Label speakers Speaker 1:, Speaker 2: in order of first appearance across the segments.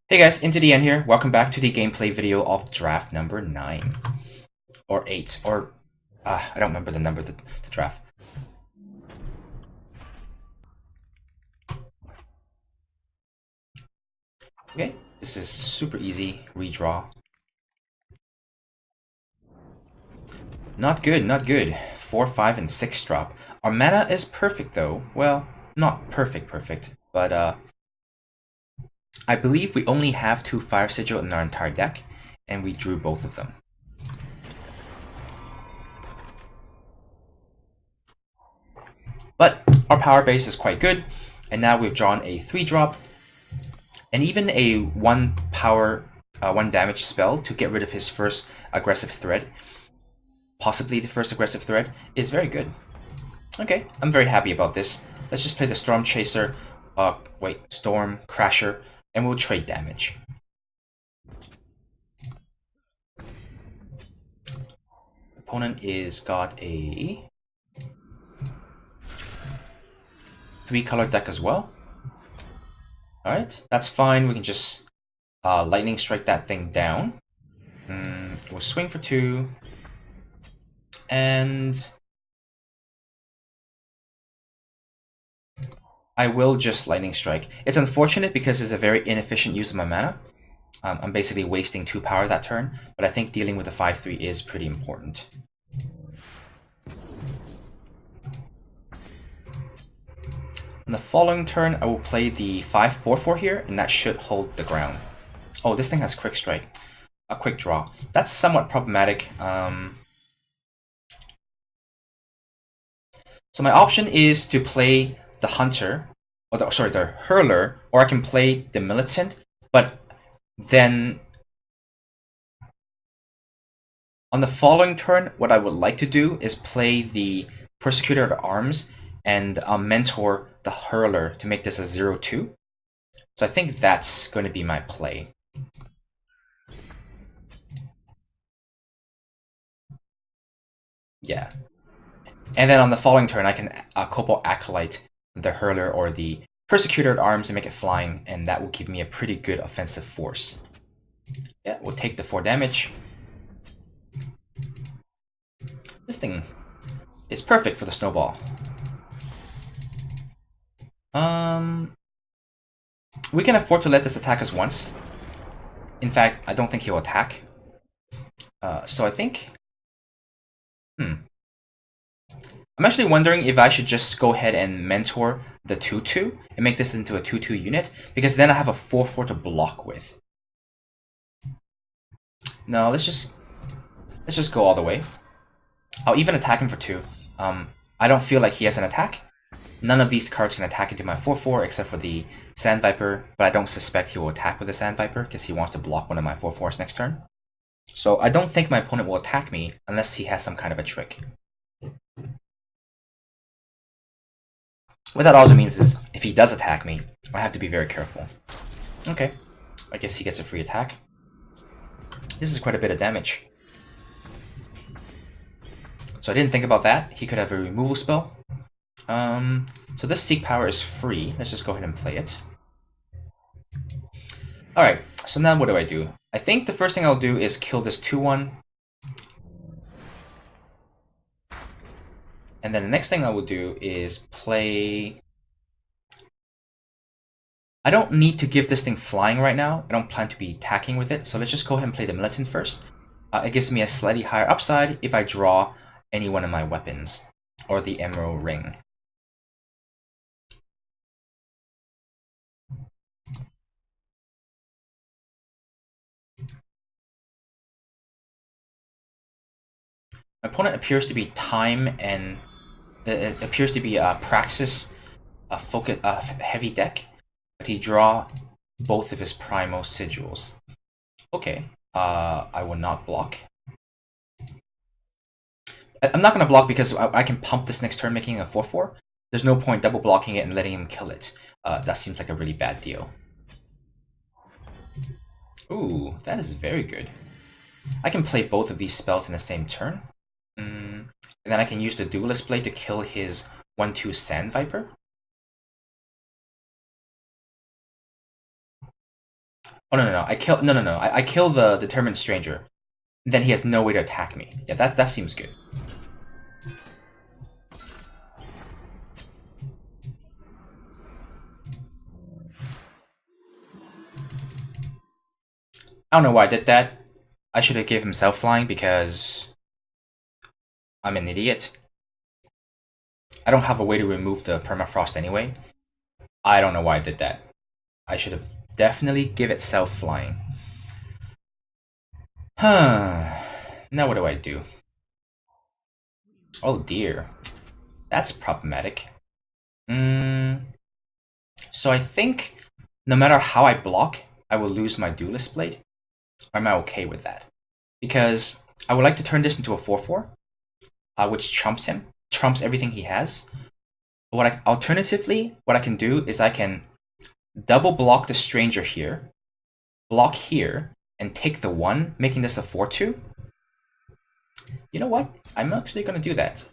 Speaker 1: Hey guys, Into the End here. Welcome back to the gameplay video of draft number 9. Or 8. Or... I don't remember the number of the draft. Okay, this is super easy. Redraw. Not good, not good. 4, 5, and 6 drop. Our mana is perfect though. Well, not perfect, but I believe we only have 2 Fire Sigil in our entire deck, and we drew both of them. But our power base is quite good, and now we've drawn a 3-drop, and even a 1 power, 1 damage spell to get rid of his first aggressive threat, possibly the first aggressive threat, is very good. Okay, I'm very happy about this. Let's just play the Storm Chaser, Storm Crasher, and we'll trade damage. Opponent is got a 3-color deck as well. Alright, that's fine. We can just lightning strike that thing down. We'll swing for 2. And I will just lightning strike. It's unfortunate because it's a very inefficient use of my mana. I'm basically wasting 2 power that turn, but I think dealing with the 5/3 is pretty important. On the following turn, I will play the 5/4/4 here, and that should hold the ground. Oh, this thing has quick strike. A quick draw. That's somewhat problematic. So my option is to play the Hunter, or the Hurler, or I can play the Militant, but then on the following turn, what I would like to do is play the Persecutor at Arms and mentor the Hurler to make this a 0/2. So I think that's going to be my play. Yeah. And then on the following turn, I can Cobalt Acolyte the Hurler or the Persecutor at Arms and make it flying, and that will give me a pretty good offensive force. Yeah, we'll take the 4 damage. This thing is perfect for the snowball. We can afford to let this attack us once. In fact, I don't think he'll attack. So I think... I'm actually wondering if I should just go ahead and mentor the 2/2 and make this into a 2/2 unit, because then I have a 4/4 to block with. No, let's just go all the way. I'll even attack him for 2. I don't feel like he has an attack. None of these cards can attack into my 4/4 except for the Sand Viper, but I don't suspect he will attack with the Sand Viper because he wants to block one of my 4/4s next turn. So I don't think my opponent will attack me unless he has some kind of a trick. What that also means is, if he does attack me, I have to be very careful. Okay, I guess he gets a free attack. This is quite a bit of damage. So I didn't think about that. He could have a removal spell. So this Seek Power is free. Let's just go ahead and play it. Alright, so now what do? I think the first thing I'll do is kill this 2/1. And then the next thing I will do is play... I don't need to give this thing flying right now. I don't plan to be attacking with it. So let's just go ahead and play the Militant first. It gives me a slightly higher upside if I draw any one of my weapons. Or the Emerald Ring. My opponent appears to be time and... It appears to be a Praxis, a heavy deck. But he draw both of his Primal Sigils. Okay, I will not block. I'm not going to block because I can pump this next turn, making a 4/4. There's no point double blocking it and letting him kill it. That seems like a really bad deal. Ooh, that is very good. I can play both of these spells in the same turn. And then I can use the Duelist Blade to kill his 1/2 Sand Viper. Oh no, I kill I kill the determined stranger. Then he has no way to attack me. Yeah, that seems good. I don't know why I did that. I should have gave him self-flying because I'm an idiot. I don't have a way to remove the permafrost anyway. I don't know why I did that. I should have definitely give it self-flying. Huh. Now what do I do? Oh dear. That's problematic. So I think no matter how I block, I will lose my Duelist Blade. Or am I okay with that? Because I would like to turn this into a 4-4, which trumps him, trumps everything he has. Alternatively, what I can do is I can double block the stranger here, block here, and take the 1, making this a 4-2. You know what? I'm actually going to do that.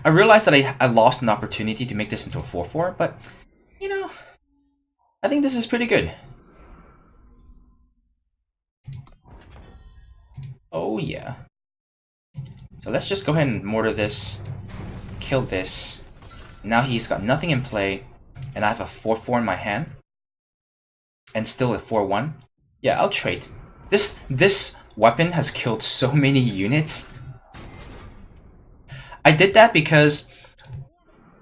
Speaker 1: I realized that I lost an opportunity to make this into a 4-4, but, you know, I think this is pretty good. Oh yeah. So let's just go ahead and mortar this, kill this. Now he's got nothing in play, and I have a 4-4 in my hand. And still a 4-1. Yeah, I'll trade. This weapon has killed so many units. I did that because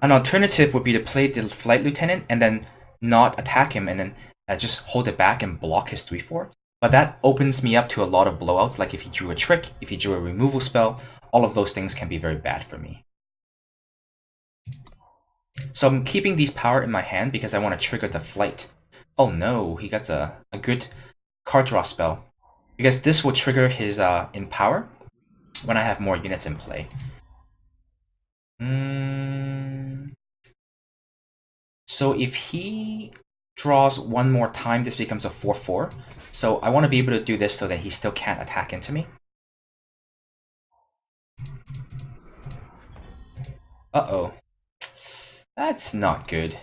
Speaker 1: an alternative would be to play the Flight Lieutenant and then not attack him and then just hold it back and block his 3-4. But that opens me up to a lot of blowouts, like if he drew a trick, if he drew a removal spell, all of those things can be very bad for me. So I'm keeping these power in my hand because I want to trigger the flight. Oh no, he got a good card draw spell. Because this will trigger his in power when I have more units in play. So if he draws one more time, this becomes a 4-4. So I want to be able to do this so that he still can't attack into me. Uh-oh. That's not good.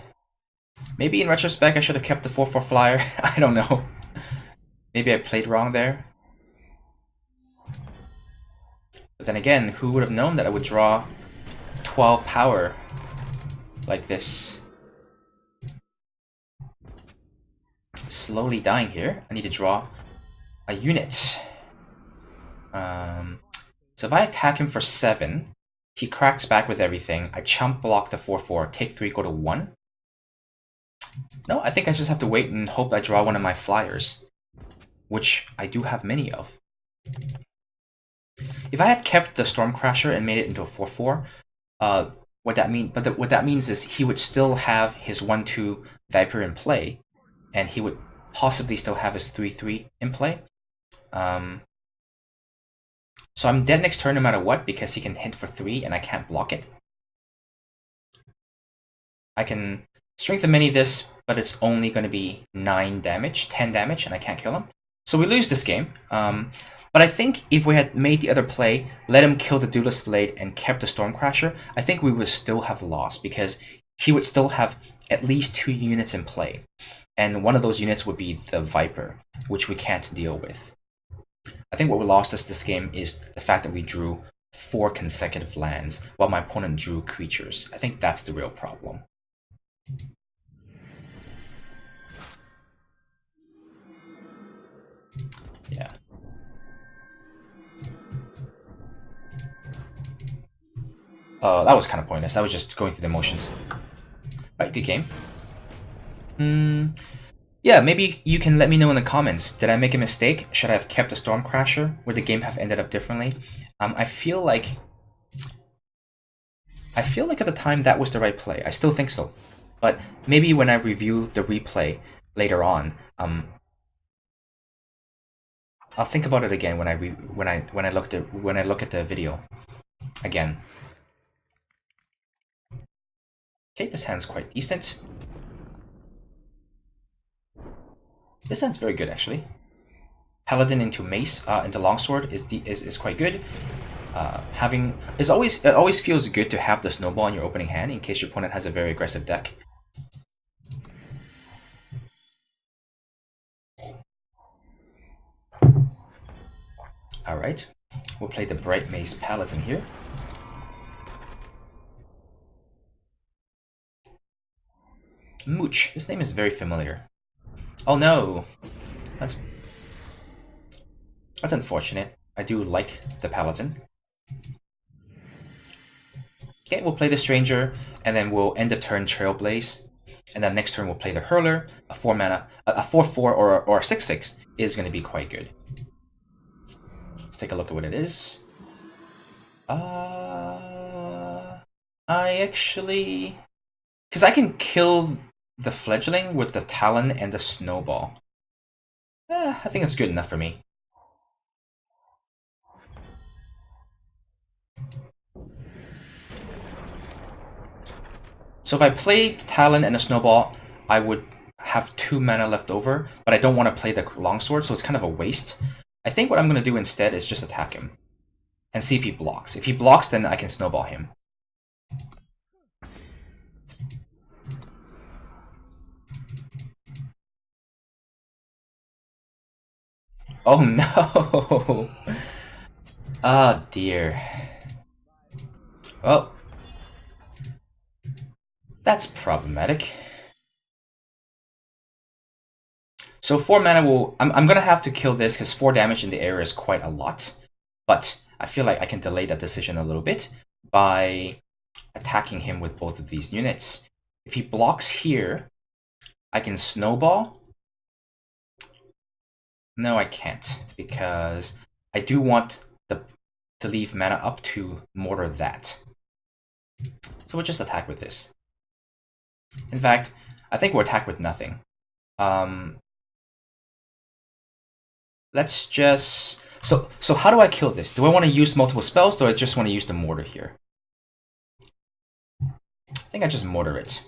Speaker 1: Maybe in retrospect I should have kept the 4-4 flyer. I don't know. Maybe I played wrong there. But then again, who would have known that I would draw 12 power like this? Slowly dying here. I need to draw a unit. So if I attack him for 7, he cracks back with everything. I chump block the 4-4, take 3, go to 1. No, I think I just have to wait and hope I draw one of my flyers, which I do have many of. If I had kept the Stormcrasher and made it into a 4-4, what that means is he would still have his 1-2 Viper in play, and he would possibly still have his 3-3 in play. So I'm dead next turn no matter what because he can hit for 3 and I can't block it. I can strengthen many this, but it's only going to be 9 damage, 10 damage, and I can't kill him. So we lose this game. But I think if we had made the other play, let him kill the Duelist Blade and kept the Stormcrasher, I think we would still have lost because he would still have at least 2 units in play. And one of those units would be the Viper, which we can't deal with. I think what we lost us this game is the fact that we drew 4 consecutive lands while my opponent drew creatures. I think that's the real problem. Yeah. That was kind of pointless. I was just going through the motions. Right, good game. Yeah, maybe you can let me know in the comments. Did I make a mistake? Should I have kept the Stormcrasher? Would the game have ended up differently? I feel like at the time that was the right play. I still think so. But maybe when I review the replay later on, I'll think about it again when I look at the video again. Okay, this hand's quite decent. This hand's very good actually. Paladin into Mace into Longsword is quite good. It always feels good to have the Snowball in your opening hand in case your opponent has a very aggressive deck. Alright, we'll play the Bright Mace Paladin here. Mooch, this name is very familiar. Oh no! That's unfortunate. I do like the Paladin. Okay, we'll play the Stranger, and then we'll end the turn Trailblaze. And then next turn we'll play the Hurler. A 4 mana, a 4/4 or a 6/6 is going to be quite good. Let's take a look at what it is. I actually... Because I can kill the Fledgling with the Talon and the Snowball. I think that's good enough for me. So if I play the Talon and the Snowball, I would have 2 mana left over, but I don't want to play the Longsword, so it's kind of a waste. I think what I'm going to do instead is just attack him and see if he blocks. If he blocks, then I can Snowball him. Oh no! Oh dear. Oh. That's problematic. So 4 mana will... I'm gonna have to kill this because 4 damage in the air is quite a lot. But I feel like I can delay that decision a little bit by attacking him with both of these units. If he blocks here, I can Snowball. No, I can't, because I do want to leave mana up to mortar that. So we'll just attack with this. In fact, I think we'll attack with nothing. Let's just... So how do I kill this? Do I want to use multiple spells, or do I just want to use the mortar here? I think I just mortar it.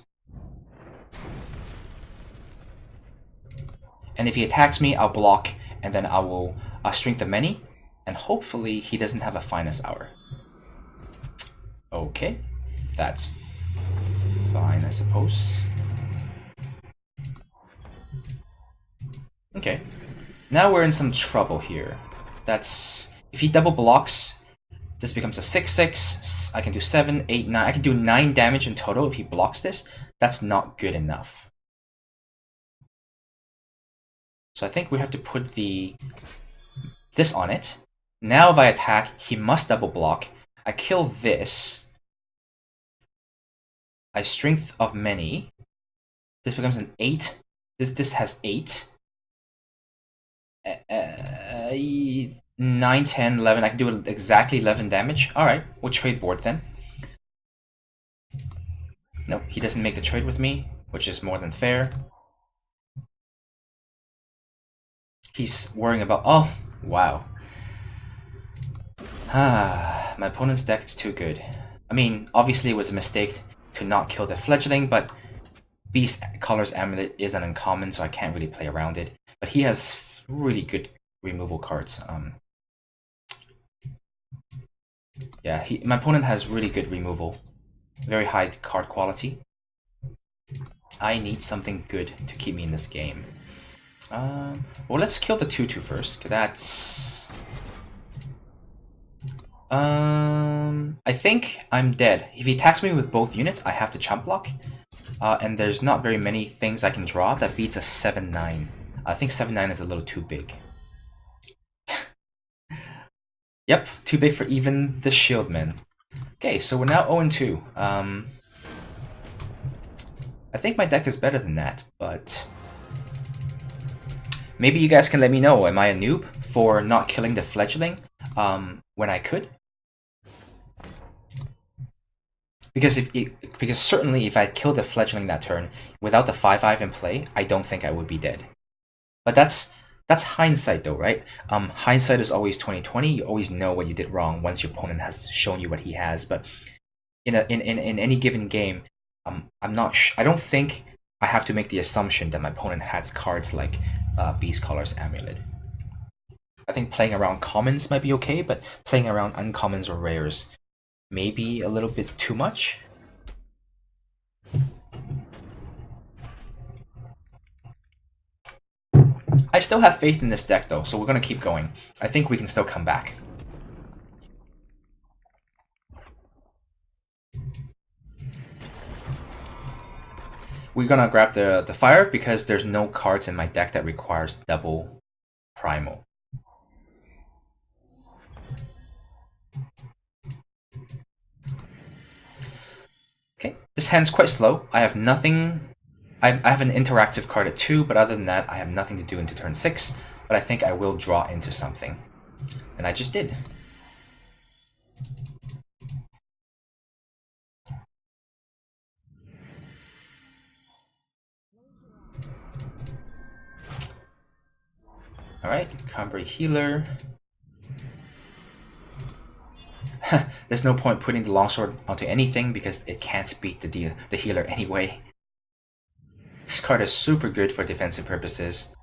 Speaker 1: And if he attacks me, I'll block, and then I will Strength of Many, and hopefully he doesn't have a Finest Hour. Okay, that's fine, I suppose. Okay, now we're in some trouble here. That's... If he double blocks, this becomes a 6/6. I can do 7, 8, 9. I can do 9 damage in total if he blocks this. That's not good enough. So I think we have to put this on it. Now if I attack, he must double block. I kill this. I Strength of Many. This becomes an 8. This has 8. 9, 10, 11. I can do exactly 11 damage. Alright, we'll trade board then. Nope, he doesn't make the trade with me, which is more than fair. He's worrying about... Oh, wow. My opponent's deck is too good. I mean, obviously it was a mistake to not kill the Fledgling, but Beast Color's Amulet is an uncommon, so I can't really play around it. But he has really good removal cards. Yeah, my opponent has really good removal. Very high card quality. I need something good to keep me in this game. Well, let's kill the 2/2 first. That's... I think I'm dead. If he attacks me with both units, I have to chump block. And there's not very many things I can draw that beats a 7/9. I think 7/9 is a little too big. Yep, too big for even the Shieldmen. Okay, so we're now 0-2. I think my deck is better than that, but... Maybe you guys can let me know, am I a noob for not killing the Fledgling when I could? Because certainly if I killed the Fledgling that turn without the 5/5 in play, I don't think I would be dead. But that's hindsight though, right? Hindsight is always 20/20. You always know what you did wrong once your opponent has shown you what he has. But in any given game, I don't think I have to make the assumption that my opponent has cards like Beast Color's Amulet. I think playing around commons might be okay, but playing around uncommons or rares may be a little bit too much. I still have faith in this deck though, so we're going to keep going. I think we can still come back. We're going to grab the fire because there's no cards in my deck that requires double primal. Okay, this hand's quite slow. I have nothing. I have an interactive card at 2, but other than that, I have nothing to do into turn 6. But I think I will draw into something. And I just did. Alright, Cranberry Healer. There's no point putting the longsword onto anything because it can't beat the healer anyway. This card is super good for defensive purposes.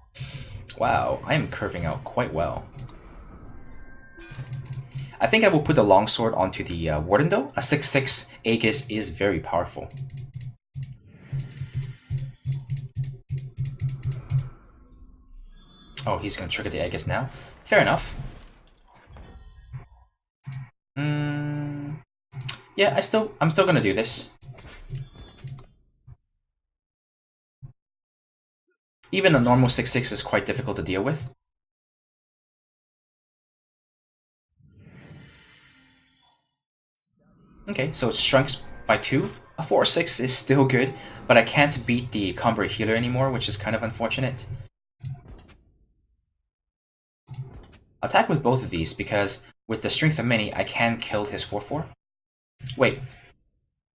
Speaker 1: Wow, I am curving out quite well. I think I will put the longsword onto the Warden though. A 6/6 Aegis is very powerful. Oh, he's gonna trigger the Aegis now. Fair enough. Yeah, I'm still gonna do this. Even a normal 6/6 is quite difficult to deal with. Okay, so it shrinks by 2. A 4/6 is still good, but I can't beat the Cranberry Healer anymore, which is kind of unfortunate. Attack with both of these because with the Strength of Many, I can kill his 4/4. Wait.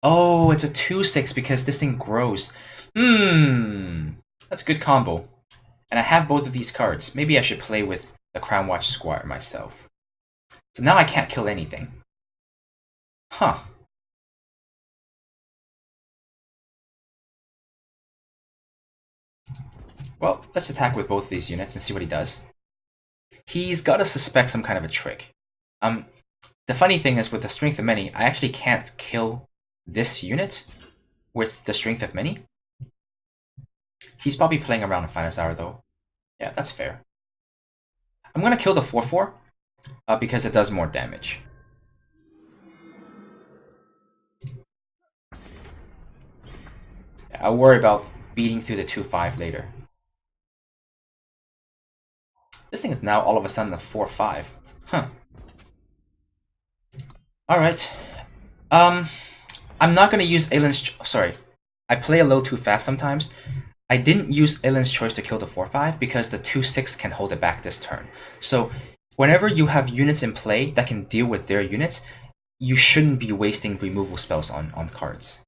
Speaker 1: Oh, it's a 2/6 because this thing grows. That's a good combo. And I have both of these cards. Maybe I should play with the Crown Watch Squire myself. So now I can't kill anything. Huh. Well, let's attack with both of these units and see what he does. He's got to suspect some kind of a trick. The funny thing is with the Strength of Many, I actually can't kill this unit with the Strength of Many. He's probably playing around in Finest Hour though. Yeah, that's fair. I'm going to kill the 4/4 because it does more damage. I'll worry about beating through the 2/5 later. This thing is now all of a sudden a 4/5. Huh. Alright. I'm not going to use Aelin's... Sorry. I play a little too fast sometimes. I didn't use Aelin's Choice to kill the 4/5 because the 2/6 can hold it back this turn. So whenever you have units in play that can deal with their units, you shouldn't be wasting removal spells on cards.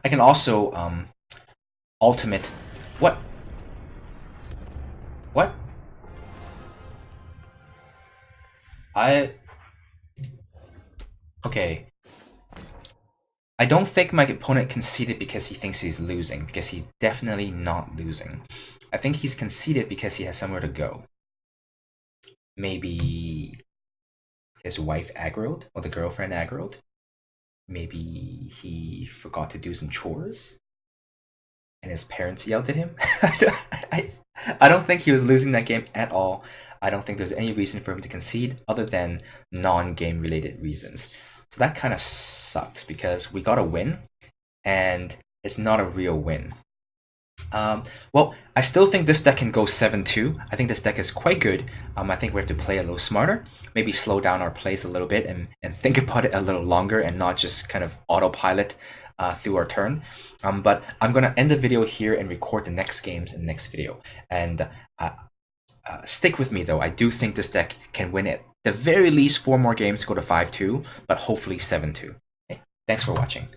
Speaker 1: I can also ultimate... What? What? Okay. I don't think my opponent conceded because he thinks he's losing, because he's definitely not losing. I think he's conceded because he has somewhere to go. Maybe his wife aggroed, or the girlfriend aggroed. Maybe he forgot to do some chores, and his parents yelled at him. I don't think he was losing that game at all. I don't think there's any reason for him to concede other than non-game related reasons. So that kind of sucked because we got a win, and it's not a real win. Well, I still think this deck can go 7-2. I think this deck is quite good. I think we have to play a little smarter, maybe slow down our plays a little bit and think about it a little longer and not just kind of autopilot through our turn. But I'm going to end the video here and record the next games in the next video. And stick with me though. I do think this deck can win it. The very least 4 more games to go to 5-2, but hopefully 7-2. Okay? Thanks for watching.